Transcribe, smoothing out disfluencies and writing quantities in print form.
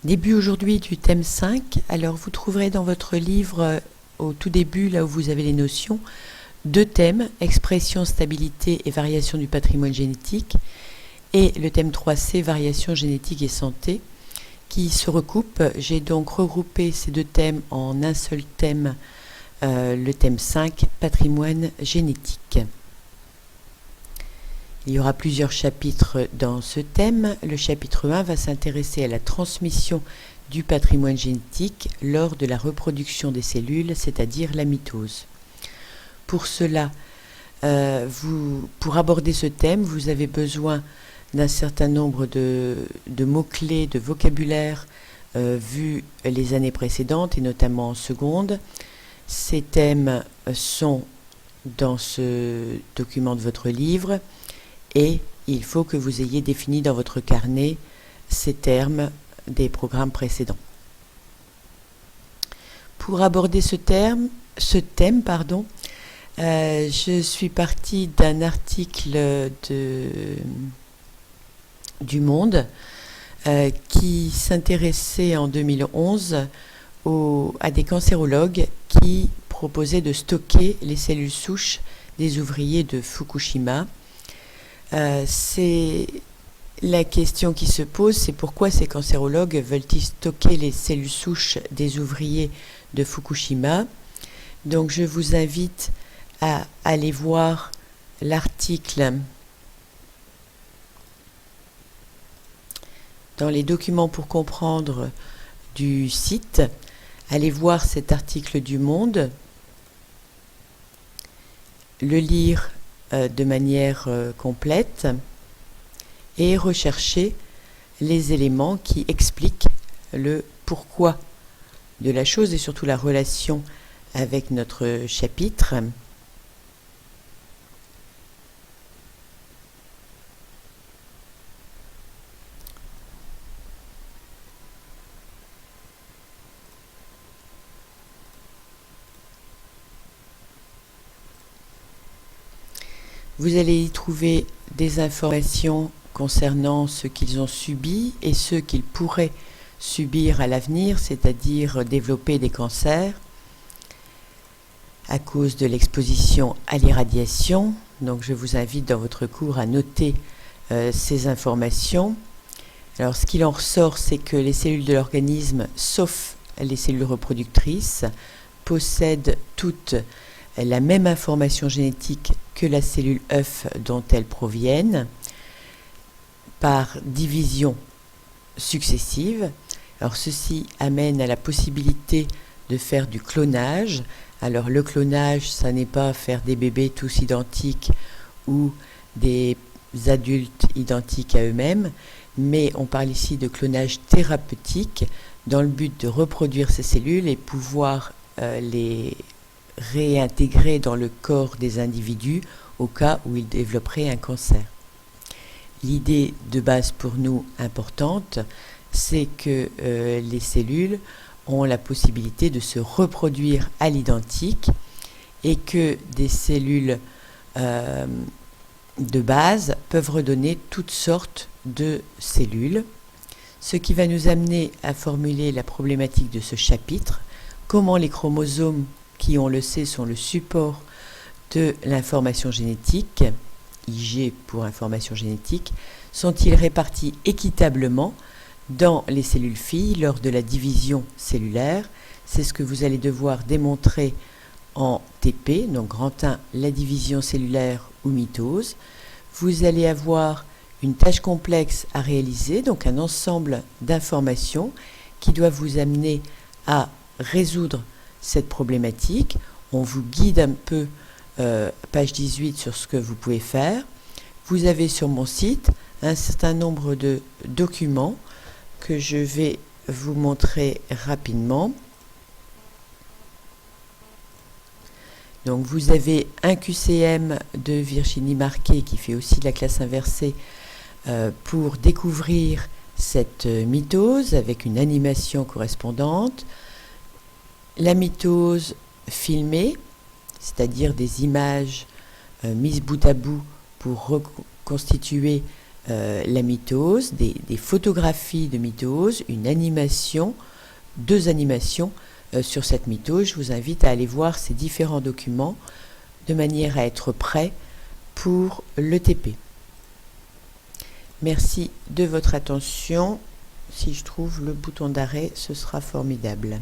Début aujourd'hui du thème 5. Alors vous trouverez dans votre livre, au tout début, là où vous avez les notions, deux thèmes, expression, stabilité et variation du patrimoine génétique, et le thème 3C, variation génétique et santé, qui se recoupent. J'ai donc regroupé ces deux thèmes en un seul thème, le thème 5, patrimoine génétique. Il y aura plusieurs chapitres dans ce thème. Le chapitre 1 va s'intéresser à la transmission du patrimoine génétique lors de la reproduction des cellules, c'est-à-dire la mitose. Pour cela, pour aborder ce thème, vous avez besoin d'un certain nombre de mots-clés, de vocabulaire vu les années précédentes et notamment en seconde. Ces thèmes sont dans ce document de votre livre. Et il faut que vous ayez défini dans votre carnet ces termes des programmes précédents. Pour aborder ce thème, je suis partie d'un article du Monde qui s'intéressait en 2011 à des cancérologues qui proposaient de stocker les cellules souches des ouvriers de Fukushima. C'est la question qui se pose, c'est pourquoi ces cancérologues veulent-ils stocker les cellules souches des ouvriers de Fukushima. Donc je vous invite à aller voir l'article dans les documents pour comprendre du site. Allez voir cet article du Monde, le lire de manière complète et rechercher les éléments qui expliquent le pourquoi de la chose et surtout la relation avec notre chapitre. Vous allez y trouver des informations concernant ce qu'ils ont subi et ce qu'ils pourraient subir à l'avenir, c'est-à-dire développer des cancers à cause de l'exposition à l'irradiation. Donc je vous invite dans votre cours à noter ces informations. Alors ce qu'il en ressort, c'est que les cellules de l'organisme, sauf les cellules reproductrices, possèdent toutes la même information génétique que la cellule œuf dont elles proviennent par division successive. Alors ceci amène à la possibilité de faire du clonage. Alors le clonage, ça n'est pas faire des bébés tous identiques ou des adultes identiques à eux-mêmes, mais on parle ici de clonage thérapeutique dans le but de reproduire ces cellules et pouvoir les réintégrer dans le corps des individus au cas où ils développeraient un cancer. L'idée de base pour nous importante, c'est que les cellules ont la possibilité de se reproduire à l'identique et que des cellules de base peuvent redonner toutes sortes de cellules, ce qui va nous amener à formuler la problématique de ce chapitre, comment les chromosomes qui, on le sait, sont le support de l'information génétique, IG pour information génétique, sont-ils répartis équitablement dans les cellules filles lors de la division cellulaire? C'est ce que vous allez devoir démontrer en TP, donc grand 1, la division cellulaire ou mitose. Vous allez avoir une tâche complexe à réaliser, donc un ensemble d'informations qui doivent vous amener à résoudre cette problématique. On vous guide un peu, page 18, sur ce que vous pouvez faire. Vous avez sur mon site un certain nombre de documents que je vais vous montrer rapidement. Donc vous avez un QCM de Virginie Marquet qui fait aussi de la classe inversée pour découvrir cette mitose avec une animation correspondante. La mitose filmée, c'est-à-dire des images mises bout à bout pour reconstituer la mitose, des photographies de mitose, une animation, 2 animations sur cette mitose. Je vous invite à aller voir ces différents documents de manière à être prêt pour l'ETP. Merci de votre attention. Si je trouve le bouton d'arrêt, ce sera formidable.